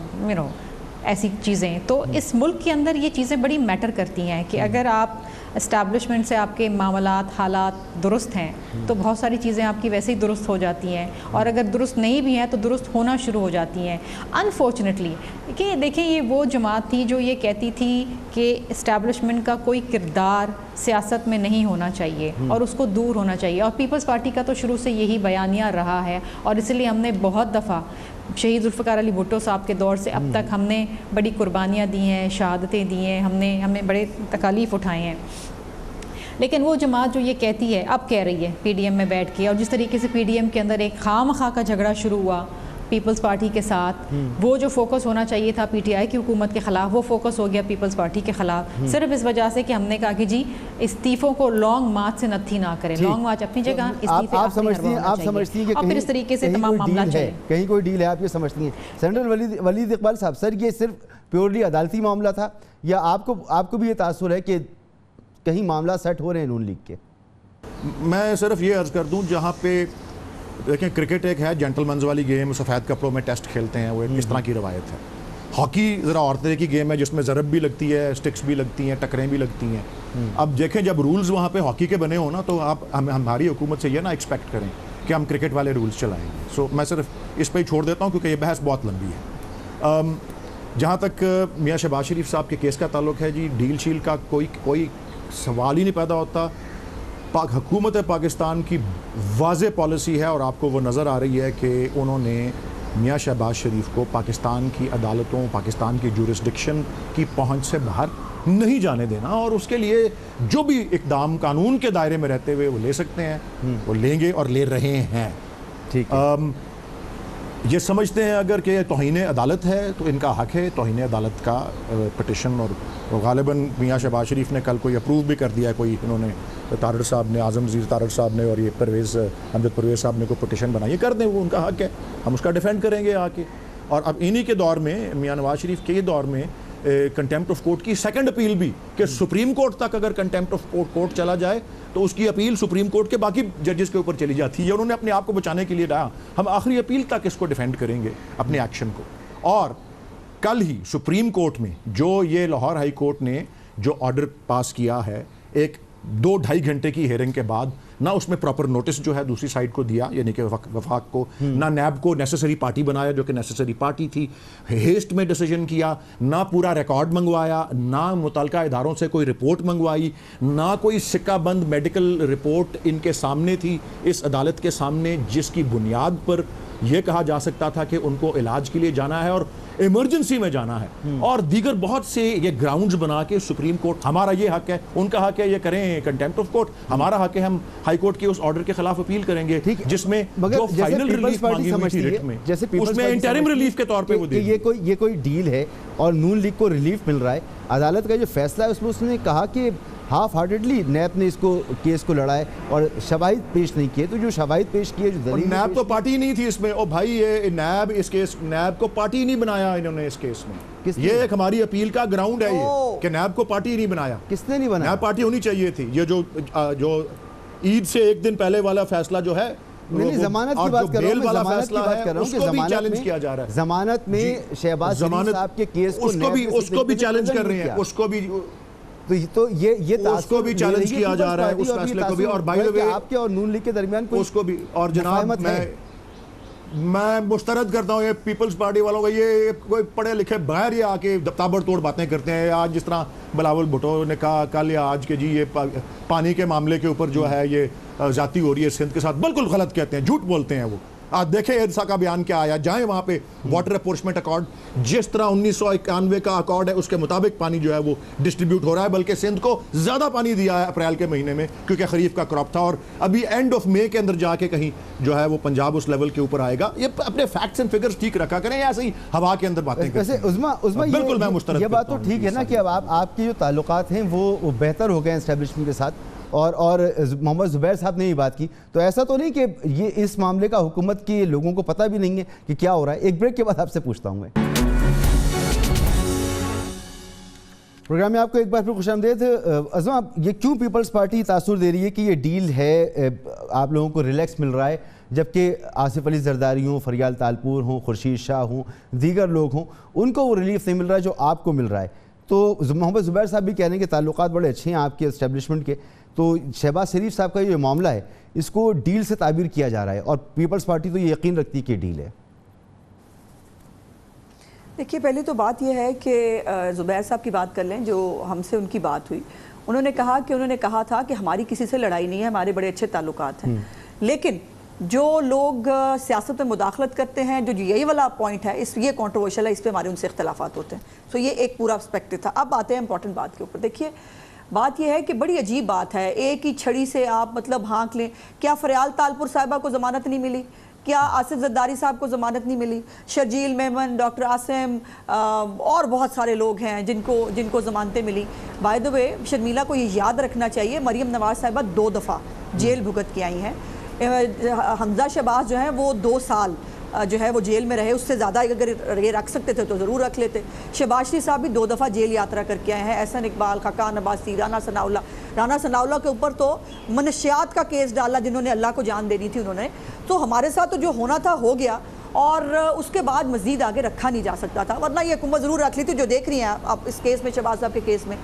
ایسی چیزیں. تو اس ملک کے اندر یہ چیزیں بڑی میٹر کرتی ہیں کہ اگر آپ اسٹیبلشمنٹ سے آپ کے معاملات حالات درست ہیں تو بہت ساری چیزیں آپ کی ویسے ہی درست ہو جاتی ہیں، اور اگر درست نہیں بھی ہیں تو درست ہونا شروع ہو جاتی ہیں. انفارچونیٹلی کہ دیکھیں یہ وہ جماعت تھی جو یہ کہتی تھی کہ اسٹیبلشمنٹ کا کوئی کردار سیاست میں نہیں ہونا چاہیے اور اس کو دور ہونا چاہیے، اور پیپلز پارٹی کا تو شروع سے یہی بیانیہ رہا ہے. اور اس لیے ہم نے بہت دفعہ شہید ذوالفقار علی بھٹو صاحب کے دور سے اب تک ہم نے بڑی قربانیاں دی ہیں، شہادتیں دی ہیں، ہم نے بڑے تکالیف اٹھائے ہیں. لیکن وہ جماعت جو یہ کہتی ہے، اب کہہ رہی ہے پی ڈی ایم میں بیٹھ کے، اور جس طریقے سے پی ڈی ایم کے اندر ایک خام خواہ کا جھگڑا شروع ہوا پیپلز پارٹی کے ساتھ، وہ جو فوکس ہونا چاہیے تھا پی ٹی آئی کی حکومت کے خلاف، وہ فوکس ہو گیا پیپلز پارٹی کے خلاف، صرف اس وجہ سے کہ ہم نے کہا کہ جی استعفوں کو لانگ مارچ سے نتھی نہ کریں. لانگ مارچ اپنی جگہ، استعفے آپ سمجھتی ہیں کہ اور پھر اس طریقے سے تمام معاملات چلے. کہیں کوئی ڈیل ہے، آپ یہ سمجھتی ہیں سینیٹر ولید اقبال صاحب؟ سر یہ صرف پیورلی عدالتی معاملہ تھا، یا آپ کو بھی یہ تاثر ہے کہ کہیں معاملہ سیٹ ہو رہے ہیں نون لیگ کے؟ میں صرف یہ عرض کر دوں، جہاں پہ دیکھیں کرکٹ ایک ہے جینٹل مینز والی گیم، سفید کپڑوں میں ٹیسٹ کھیلتے ہیں، وہ ایک اس طرح کی روایت ہے. ہاکی ذرا اور طرح کی گیم ہے جس میں ضرب بھی لگتی ہے، سٹکس بھی لگتی ہیں، ٹکریں بھی لگتی ہیں. اب دیکھیں جب رولز وہاں پہ ہاکی کے بنے ہوں نا، تو آپ ہماری حکومت سے یہ نہ ایکسپیکٹ کریں کہ ہم کرکٹ والے رولز چلائیں گے. سو میں صرف اس پہ ہی چھوڑ دیتا ہوں کیونکہ یہ بحث بہت لمبی ہے. جہاں تک میاں شہباز شریف صاحب کے کیس کا تعلق ہے، جی ڈیل شیل کا کوئی سوال ہی نہیں پیدا ہوتا. حکومت پاکستان کی واضح پالیسی ہے، اور آپ کو وہ نظر آ رہی ہے کہ انہوں نے میاں شہباز شریف کو پاکستان کی عدالتوں، پاکستان کی جورسڈکشن کی پہنچ سے باہر نہیں جانے دینا، اور اس کے لیے جو بھی اقدام قانون کے دائرے میں رہتے ہوئے وہ لے سکتے ہیں وہ لیں گے اور لے رہے ہیں. ٹھیک یہ سمجھتے ہیں اگر کہ توہین عدالت ہے تو ان کا حق ہے توہین عدالت کا پٹیشن، اور غالباً میاں شہباز شریف نے کل کوئی اپروو بھی کر دیا ہے، کوئی انہوں نے طارڑ صاحب نے، اعظم وزیر طارڑ صاحب نے، اور یہ امجد پرویز صاحب نے کوئی پٹیشن بنائی ہے، کر دیں، وہ ان کا حق ہے، ہم اس کا ڈیفینڈ کریں گے آ کے. اور اب انہی کے دور میں، میاں نواز شریف کے دور میں، کنٹیمپٹ آف کورٹ کی سیکنڈ اپیل بھی، کہ سپریم کورٹ تک اگر کنٹیمپٹ آف کورٹ چلا جائے تو اس کی اپیل سپریم کورٹ کے باقی ججز کے اوپر چلی جاتی ہے. انہوں نے اپنے آپ کو بچانے کے لیے ڈایا ہم آخری اپیل تک اس کو ڈیفینڈ کریں گے اپنے ایکشن کو. اور کل ہی سپریم کورٹ میں جو یہ لاہور ہائی کورٹ نے جو آرڈر پاس کیا ہے، ایک 2-2.5 گھنٹے کی ہیئرنگ کے بعد، نہ اس میں پراپر نوٹس جو ہے دوسری سائڈ کو دیا، یعنی کہ وفاق کو، نہ نیب کو نیسیسری پارٹی بنایا جو کہ نیسیسری پارٹی تھی، ہیسٹ میں ڈیسیجن کیا، نہ پورا ریکارڈ منگوایا، نہ متعلقہ اداروں سے کوئی رپورٹ منگوائی، نہ کوئی سکہ بند میڈیکل رپورٹ ان کے سامنے تھی اس عدالت کے سامنے، جس کی بنیاد پر یہ کہا جا سکتا تھا کہ ان کو علاج کے لیے جانا ہے اور ایمرجنسی میں جانا ہے، اور دیگر بہت سے یہ گراؤنڈز بنا کے سپریم کورٹ، ہمارا یہ حق ہے، ان کا حق ہے یہ کریں کنٹیمپٹ آف کورٹ، ہمارا حق ہے ہم ہائی کورٹ کے اس آرڈر کے خلاف اپیل کریں گے جس میں جو فائنل ریلیف مانگی ہوئی تھی ریٹ میں، اس میں انٹرم ریلیف کے طور پہ وہ دے یہ کوئی ڈیل ہے اور نون لیگ کو ریلیف مل رہا ہے. عدالت کا جو فیصلہ ہے اس میں اس نے کہا کہ ہاف ہارٹڈلی نیب نے اس کو کیس کو لڑا ہے اور شواہد پیش نہیں کیے. تو جو شواہد پیش کیے، جو دلیل، نیب تو پارٹی نہیں تھی اس میں. او بھائی، یہ نیب اس کیس، نیب کو پارٹی نہیں بنایا انہوں نے اس کیس میں. یہ ایک ہماری اپیل کا گراؤنڈ ہے یہ کہ نیب کو پارٹی نہیں بنایا. کس نے نہیں بنایا؟ نیب پارٹی ہونی چاہیے تھی. یہ جو عید سے ایک دن پہلے والا فیصلہ جو ہے، ضمانت کی بات کر رہا ہوں، ضمانت کی بات کر رہا ہوں کہ چیلنج کیا جا رہا ہے. ضمانت میں شہباز شریف صاحب کے کیس کو اس کو بھی چیلنج کر رہے ہیں، اس کو بھی تو یہ اس کو بھی چیلنج کیا جا رہا ہے، اس فیصلے کو بھی. اور بائی دی وے آپ کے اور نون لیگ کے درمیان اس کو بھی. اور جناب میں مسترد کرتا ہوں یہ پیپلز پارٹی والوں کا، یہ کوئی پڑھے لکھے بغیر یہ آ کے تابڑ توڑ باتیں کرتے ہیں. آج جس طرح بلاول بھٹو نے کہا کل یا آج کہ جی یہ پانی کے معاملے کے اوپر جو ہے یہ ذاتی ہو رہی ہے سندھ کے ساتھ، بالکل غلط کہتے ہیں، جھوٹ بولتے ہیں وہ. آپ دیکھیں ایرسا کا بیان کیا آیا, جائیں وہاں پہ واٹر اپورشمنٹ اکارڈ, جس طرح 1991 کا اکارڈ ہے اس کے مطابق پانی جو ہے وہ ڈسٹریبیوٹ ہو رہا ہے, بلکہ سندھ کو زیادہ پانی دیا ہے اپریل کے مہینے میں کیونکہ خریف کا کراپ تھا, اور ابھی اینڈ آف مئی کے اندر جا کے کہیں جو ہے وہ پنجاب اس لیول کے اوپر آئے گا. یہ اپنے فیکٹس اینڈ فگرز ٹھیک رکھا کریں, ایسے ہی ہوا کے اندر باتیں کریں. بالکل میں مسترد, یہ بات تو ٹھیک ہے نا کہ اب آپ کے جو تعلقات ہیں وہ بہتر ہو گئے ہیں اسٹیبلشمنٹ کے ساتھ, اور محمد زبیر صاحب نے یہ بات کی, تو ایسا تو نہیں کہ یہ اس معاملے کا حکومت کے لوگوں کو پتہ بھی نہیں ہے کہ کیا ہو رہا ہے. ایک بریک کے بعد آپ سے پوچھتا ہوں میں. پروگرام میں آپ کو ایک بار پھر خوش آمدید. عظما, یہ کیوں پیپلز پارٹی تاثر دے رہی ہے کہ یہ ڈیل ہے, آپ لوگوں کو ریلیکس مل رہا ہے, جبکہ آصف علی زرداری ہوں, فریال تالپور ہوں, خورشید شاہ ہوں, دیگر لوگ ہوں, ان کو وہ ریلیف نہیں مل رہا ہے جو آپ کو مل رہا ہے. تو محمد زبیر صاحب بھی کہہ رہے ہیں کہ تعلقات بڑے اچھے ہیں آپ کے اسٹیبلشمنٹ کے, تو شہباز شریف صاحب کا یہ معاملہ ہے اس کو ڈیل سے تعبیر کیا جا رہا ہے, اور پیپلز پارٹی تو یہ یقین رکھتی ہے کہ ڈیل ہے. دیکھیے, پہلی تو بات یہ ہے کہ زبیر صاحب کی بات کر لیں, جو ہم سے ان کی بات ہوئی, انہوں نے کہا تھا کہ ہماری کسی سے لڑائی نہیں ہے, ہمارے بڑے اچھے تعلقات ہیں, لیکن جو لوگ سیاست میں مداخلت کرتے ہیں, جو یہی والا پوائنٹ ہے, یہ کنٹروورشل ہے, اس پہ ہمارے ان سے اختلافات ہوتے ہیں. تو یہ ایک پورا اسپیکٹ تھا. اب آتے ہیں امپورٹنٹ بات کے اوپر. دیکھیے, بات یہ ہے کہ بڑی عجیب بات ہے, ایک ہی چھڑی سے آپ مطلب ہانک لیں. کیا فریال تالپور صاحبہ کو ضمانت نہیں ملی؟ کیا آصف زرداری صاحب کو ضمانت نہیں ملی؟ شرجیل میمن, ڈاکٹر عاصم اور بہت سارے لوگ ہیں جن کو ضمانتیں ملی. بائی دا وے, شرمیلا کو یہ یاد رکھنا چاہیے, مریم نواز صاحبہ 2 دفعہ جیل بھگت کے آئی ہیں. حمزہ شہباز جو ہیں وہ 2 سال جو ہے وہ جیل میں رہے, اس سے زیادہ اگر یہ رکھ سکتے تھے تو ضرور رکھ لیتے. شہباز شریف صاحب بھی 2 دفعہ جیل یاترا کر کے آئے ہیں. احسن اقبال, خاقان عباسی, رانا ثناء اللہ کے اوپر تو منشیات کا کیس ڈالا جنہوں نے اللہ کو جان دینی تھی انہوں نے. تو ہمارے ساتھ تو جو ہونا تھا ہو گیا, اور اس کے بعد مزید آگے رکھا نہیں جا سکتا تھا, ورنہ یہ حکومت ضرور رکھ لی تھی جو دیکھ رہی ہیں آپ اس کیس میں, شہباز صاحب کے کیس میں.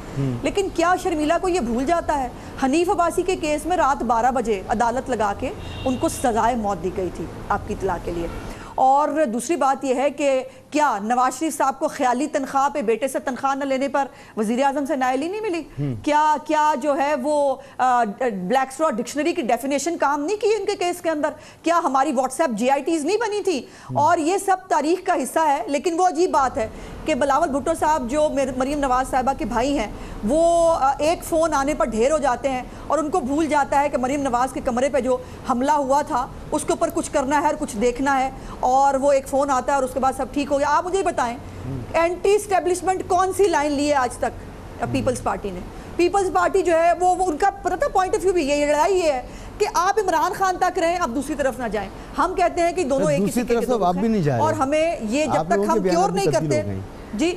لیکن کیا شرمیلا کو یہ بھول جاتا ہے, حنیف عباسی کے کیس میں رات 12 بجے عدالت لگا کے ان کو سزائے موت دی گئی تھی, آپ کی اطلاع کے لیے. اور دوسری بات یہ ہے کہ کیا نواز شریف صاحب کو خیالی تنخواہ پہ بیٹے سے تنخواہ نہ لینے پر وزیر اعظم سے نائلی نہیں ملی؟ کیا جو ہے وہ بلیک اسٹرا ڈکشنری کی ڈیفینیشن کام نہیں کی ان کے کیس کے اندر؟ کیا ہماری واٹس ایپ GITs نہیں بنی تھی؟ اور یہ سب تاریخ کا حصہ ہے. لیکن وہ عجیب بات ہے کہ بلاول بھٹو صاحب جو مریم نواز صاحبہ کے بھائی ہیں, وہ ایک فون آنے پر ڈھیر ہو جاتے ہیں, اور ان کو بھول جاتا ہے کہ مریم نواز کے کمرے پہ جو حملہ ہوا تھا اس کے اوپر کچھ کرنا ہے اور کچھ دیکھنا ہے, اور وہ ایک فون آتا ہے اور اس کے بعد سب ٹھیک ہو گیا. آپ مجھے بتائیں, اینٹی اسٹیبلشمنٹ کون سی لائن لی ہے آج تک پیپلز پارٹی نے؟ پیپلز پارٹی جو ہے وہ ان کا پتہ تھا پوائنٹ آف ویو بھی یہ لڑائی یہ ہے کہ آپ عمران خان تک رہیں, اب دوسری طرف نہ جائیں. ہم کہتے ہیں کہ دونوں ایک کسی کے دو ہیں, اور ہمیں یہ جب تک ہم کیور نہیں کرتے. جی,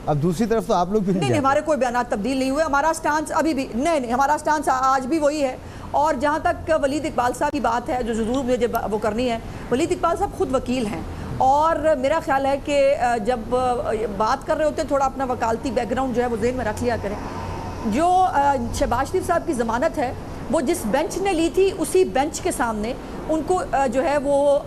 اب دوسری طرف تو آپ لوگ بھی نہیں, ہمارے کوئی بیانات تبدیل نہیں ہوئے. ہمارا سٹانس ابھی بھی نہیں, ہمارا سٹانس آج بھی وہی ہے. اور جہاں تک ولید اقبال صاحب کی بات ہے, جو ضرور مجھے وہ کرنی ہے, ولید اقبال صاحب خود وکیل ہیں, اور میرا خیال ہے کہ جب بات کر رہے ہوتے ہیں تھوڑا اپنا وکالتی بیک گراؤنڈ جو ہے وہ ذہن میں رکھ لیا کریں. جو شہباز شریف صاحب کی ضمانت ہے وہ جس بینچ نے لی تھی, اسی بینچ کے سامنے ان کو جو ہے وہ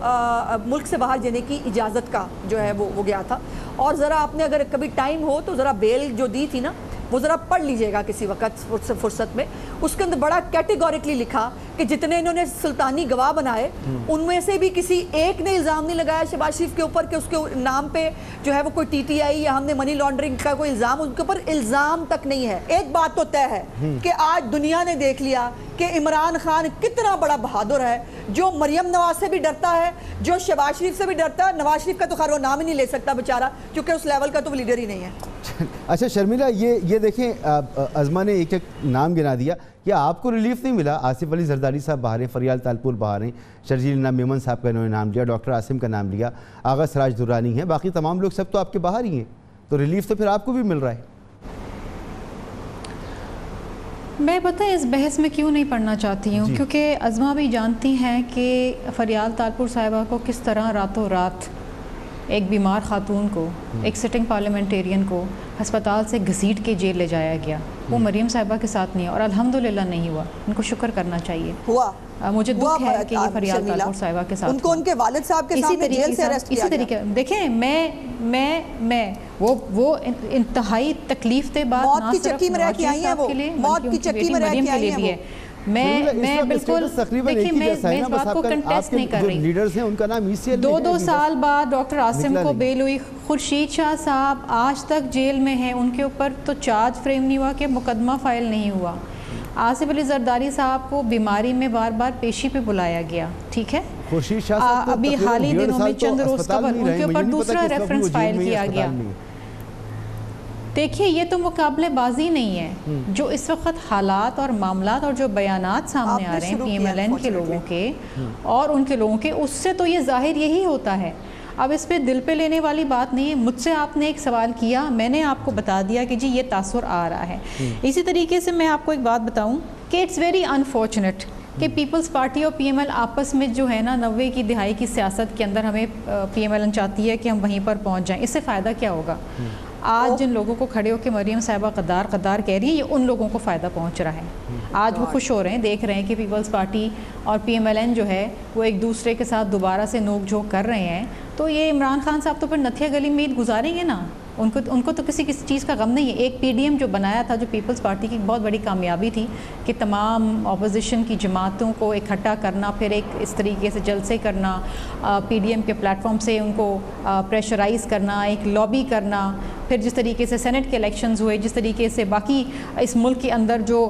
ملک سے باہر جانے کی اجازت کا جو ہے وہ گیا تھا. اور ذرا آپ نے اگر کبھی ٹائم ہو تو ذرا بیل جو دی تھی نا وہ ذرا پڑھ لیجئے گا کسی وقت فرصت میں. اس کے اندر بڑا کیٹیگوریکلی لکھا کہ جتنے انہوں نے سلطانی گواہ بنائے ان میں سے بھی کسی ایک نے الزام نہیں لگایا شہباز شریف کے اوپر کہ اس کے نام پہ جو ہے وہ کوئی TTI یا ہم نے منی لانڈرنگ کا کوئی الزام, ان کے اوپر الزام تک نہیں ہے. ایک بات تو طے ہے کہ آج دنیا نے دیکھ لیا کہ عمران خان کتنا بڑا بہادر ہے, جو مریم نواز سے بھی ڈرتا ہے, جو شہباز شریف سے بھی ڈرتا ہے. نواز شریف کا تو خیر وہ نام ہی نہیں لے سکتا بیچارہ, کیونکہ اس لیول کا تو وہ لیڈر ہی نہیں ہے. اچھا شرمیلا, یہ دیکھیں, عظما نے ایک نام گنا دیا, کیا آپ کو ریلیف نہیں ملا؟ آصف علی زرداری صاحب باہر ہیں, فریال تالپور باہر ہیں, شرجیل میمن صاحب کا انہوں نے نام لیا, ڈاکٹر عاصم کا نام لیا, آغا سراج درانی ہیں, باقی تمام لوگ سب تو آپ کے باہر ہی ہیں, تو ریلیف تو پھر آپ کو بھی مل رہا ہے. میں پتہ ہے اس بحث میں کیوں نہیں پڑھنا چاہتی ہوں, کیونکہ عظما بھی جانتی ہیں کہ فریال تالپور صاحبہ کو کس طرح راتوں رات ایک بیمار خاتون کو, ایک سٹنگ پارلیمنٹیرین کو ہسپتال سے گھسیٹ کے جیل لے جایا گیا. وہ مریم صاحبہ کے ساتھ نہیں ہے, اور الحمدللہ نہیں ہوا. ان کو شکر کرنا چاہیے. ہوا, مجھے دکھ ہے کہ یہ فریال تالپور صاحبہ کے ساتھ ان کو ان کے والد صاحب کے سامنے جیل سے اریسٹ کیا گیا. اسی طریقے دیکھیں, میں وہ انتہائی تکلیف دہ بات موت کی چکی میں رہ کے آئی ہیں, وہ موت کی چکی میں رہ کے آئی ہیں. میں بالکل دیکھیے میں اس بات کو کنٹیسٹ نہیں کر رہی. لیڈرز ہیں ان کا نام ECL 2 سال بعد ڈاکٹر عاصم کو بیل ہوئی. خورشید شاہ صاحب آج تک جیل میں ہیں, ان کے اوپر تو چارج فریم نہیں ہوا کہ مقدمہ فائل نہیں ہوا. آصف علی زرداری صاحب کو بیماری میں بار بار پیشی پہ بلایا گیا, ٹھیک ہے. خورشید شاہ صاحب ابھی حال ہی دنوں میں چند روز قبل ان کے اوپر دوسرا ریفرنس فائل کیا گیا. دیکھیے یہ تو مقابلے بازی نہیں ہے. جو اس وقت حالات اور معاملات اور جو بیانات سامنے آ رہے ہیں PMLN کے لوگوں کے اور ان کے لوگوں کے, اس سے تو یہ ظاہر یہی ہوتا ہے. اب اس پہ دل پہ لینے والی بات نہیں ہے. مجھ سے آپ نے ایک سوال کیا, میں نے آپ کو بتا دیا کہ جی یہ تاثر آ رہا ہے. اسی طریقے سے میں آپ کو ایک بات بتاؤں کہ اٹس ویری انفارچونیٹ کہ پیپلز پارٹی اور PML آپس میں جو ہے نا 90 کی دہائی کی سیاست کے اندر ہمیں PMLN چاہتی ہے کہ ہم وہیں پر پہنچ جائیں. اس سے فائدہ کیا ہوگا؟ آج جن لوگوں کو کھڑے ہو کے مریم صاحبہ غدار کہہ رہی ہیں, یہ ان لوگوں کو فائدہ پہنچ رہا ہے. آج وہ خوش ہو رہے ہیں, دیکھ رہے ہیں کہ پیپلز پارٹی اور PMLN جو ہے وہ ایک دوسرے کے ساتھ دوبارہ سے نوک جھوک کر رہے ہیں. تو یہ عمران خان صاحب تو پھر نتھیا گلی میں عید گزاریں گے نا. ان کو تو کسی چیز کا غم نہیں ہے. ایک PDM جو بنایا تھا, جو پیپلز پارٹی کی بہت بڑی کامیابی تھی کہ تمام اپوزیشن کی جماعتوں کو اکٹھا کرنا, پھر ایک اس طریقے سے جلسے کرنا, PDM کے پلیٹ فارم سے ان کو پریشرائز کرنا, ایک لابی کرنا, پھر جس طریقے سے سینٹ کے الیکشنز ہوئے, جس طریقے سے باقی اس ملک کے اندر جو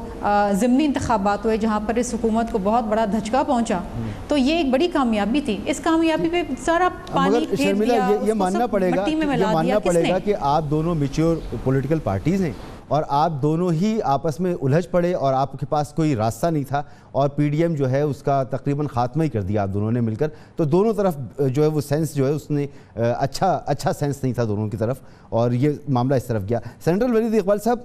ضمنی انتخابات ہوئے جہاں پر اس حکومت کو بہت بڑا دھچکا پہنچا, تو یہ ایک بڑی کامیابی تھی. اس کامیابی پہ سارا پانی پھیر دیا, یہ ماننا پڑے گا کہ آپ دونوں میچور پولیٹیکل پارٹیز ہیں اور آپ دونوں ہی آپس میں الجھ پڑے اور آپ کے پاس کوئی راستہ نہیں تھا, اور PDM جو ہے اس کا تقریباً خاتمہ ہی کر دیا آپ دونوں نے مل کر. تو دونوں طرف جو ہے وہ سینس جو ہے اس نے اچھا سینس نہیں تھا دونوں کی طرف, اور یہ معاملہ اس طرف گیا. سینیٹر ولید اقبال صاحب,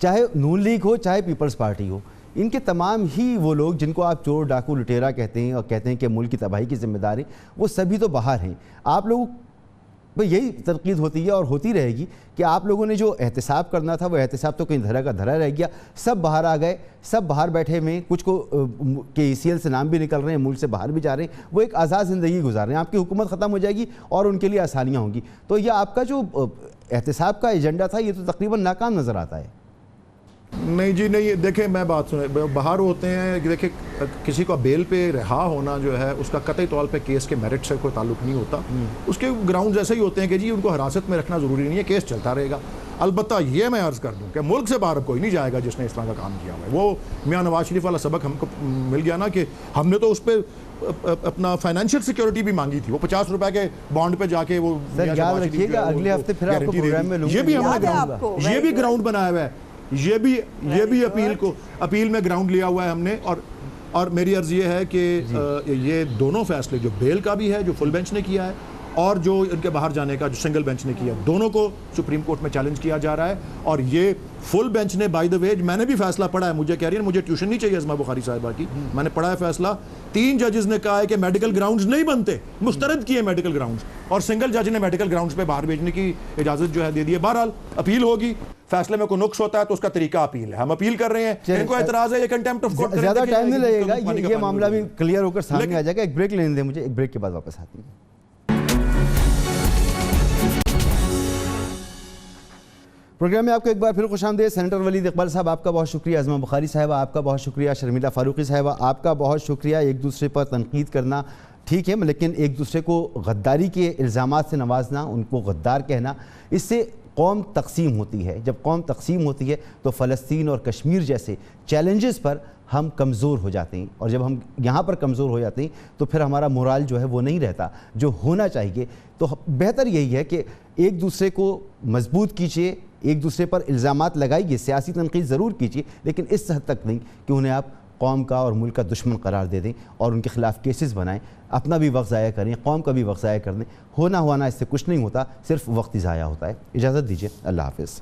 چاہے نون لیگ ہو چاہے پیپلز پارٹی ہو, ان کے تمام ہی وہ لوگ جن کو آپ چور ڈاکو لٹیرا کہتے ہیں اور کہتے ہیں کہ ملک کی تباہی کی ذمہ دار ہیں, وہ سبھی تو باہر ہیں. آپ لوگوں کو یہی تنقید ہوتی ہے اور ہوتی رہے گی کہ آپ لوگوں نے جو احتساب کرنا تھا وہ احتساب تو کہیں دھرا کا دھرا رہ گیا. سب باہر آ گئے, سب باہر بیٹھے ہوئے, کچھ کو کہ ECL سے نام بھی نکل رہے ہیں, ملک سے باہر بھی جا رہے ہیں, وہ ایک آزاد زندگی گزار رہے ہیں. آپ کی حکومت ختم ہو جائے گی اور ان کے لیے آسانیاں ہوں گی. تو یہ آپ کا جو احتساب کا ایجنڈا تھا یہ تو تقریباً ناکام نظر آتا ہے. نہیں جی نہیں, دیکھیں میں بات سنیں, باہر ہوتے ہیں, دیکھیں کسی کا بیل پہ رہا ہونا جو ہے اس کا قطعی طور پہ کیس کے میرٹ سے کوئی تعلق نہیں ہوتا. اس کے گراؤنڈز ایسے ہی ہوتے ہیں کہ جی ان کو حراست میں رکھنا ضروری نہیں ہے, کیس چلتا رہے گا. البتہ یہ میں عرض کر دوں کہ ملک سے باہر کوئی نہیں جائے گا جس نے اس طرح کا کام کیا ہوا ہے. وہ میاں نواز شریف والا سبق ہم کو مل گیا نا کہ ہم نے تو اس پہ اپنا فائنینشیل سیکیورٹی بھی مانگی تھی. وہ 50 روپے کے بانڈ پہ جا کے وہ یاد رکھیے گا اگلے ہفتے پھر آپ کو پروگرام میں یہ بھی گراؤنڈ بنایا ہوا ہے, یہ بھی اپیل میں گراؤنڈ لیا ہوا ہے ہم نے. اور میری عرض یہ ہے کہ یہ دونوں فیصلے, جو بیل کا بھی ہے جو فل بینچ نے کیا ہے اور جو ان کے باہر جانے کا جو سنگل بینچ نے کیا, دونوں کو سپریم کورٹ میں چیلنج کیا جا رہا ہے. اور یہ فل بینچ نے بائی دا وے, میں نے بھی فیصلہ پڑھا ہے, مجھے کہہ رہی ہے مجھے ٹیوشن نہیں چاہیے اسما بخاری صاحبہ کی, میں نے پڑھا ہے فیصلہ. 3 ججز نے کہا ہے کہ میڈیکل گراؤنڈز نہیں بنتے, مسترد کیے میڈیکل گراؤنڈز, اور سنگل جج نے میڈیکل گراؤنڈز پہ باہر بھیجنے کی اجازت جو ہے دے دی ہے. بہرحال اپیل ہوگی, فیصلے میں کوئی نقص ہوتا ہے تو اس کا طریقہ اپیل ہے, ہم اپیل کر رہے ہیں. ان کو اعتراض ہے یہ کنٹیمپٹ آف کورٹ, زیادہ ٹائم نہیں لگے گا, یہ معاملہ بھی کلیئر ہو کر سامنے آ جائے گا. ایک بریک لینے دیں مجھے, ایک بریک کے بعد واپس آتی ہیں. پروگرام میں آپ کو ایک بار پھر خوش آمدید. سینیٹر ولید اقبال صاحب آپ کا بہت شکریہ, ازما بخاری صاحبہ آپ کا بہت شکریہ, شرمیلا فاروقی صاحبہ آپ کا بہت شکریہ. ایک دوسرے پر تنقید کرنا ٹھیک ہے, لیکن ایک دوسرے کو غداری کے الزامات سے نوازنا, ان کو غدار کہنا, اس سے قوم تقسیم ہوتی ہے. جب قوم تقسیم ہوتی ہے تو فلسطین اور کشمیر جیسے چیلنجز پر ہم کمزور ہو جاتے ہیں, اور جب ہم یہاں پر کمزور ہو جاتے ہیں تو پھر ہمارا مورال جو ہے وہ نہیں رہتا جو ہونا چاہیے. تو بہتر یہی ہے کہ ایک دوسرے کو مضبوط کیجیے, ایک دوسرے پر الزامات لگائیے, سیاسی تنقید ضرور کیجیے, لیکن اس حد تک نہیں کہ انہیں آپ قوم کا اور ملک کا دشمن قرار دے دیں اور ان کے خلاف کیسز بنائیں. اپنا بھی وقت ضائع کریں, قوم کا بھی وقت ضائع کر دیں. ہونا اس سے کچھ نہیں ہوتا, صرف وقت ہی ضائع ہوتا ہے. اجازت دیجیے, اللہ حافظ.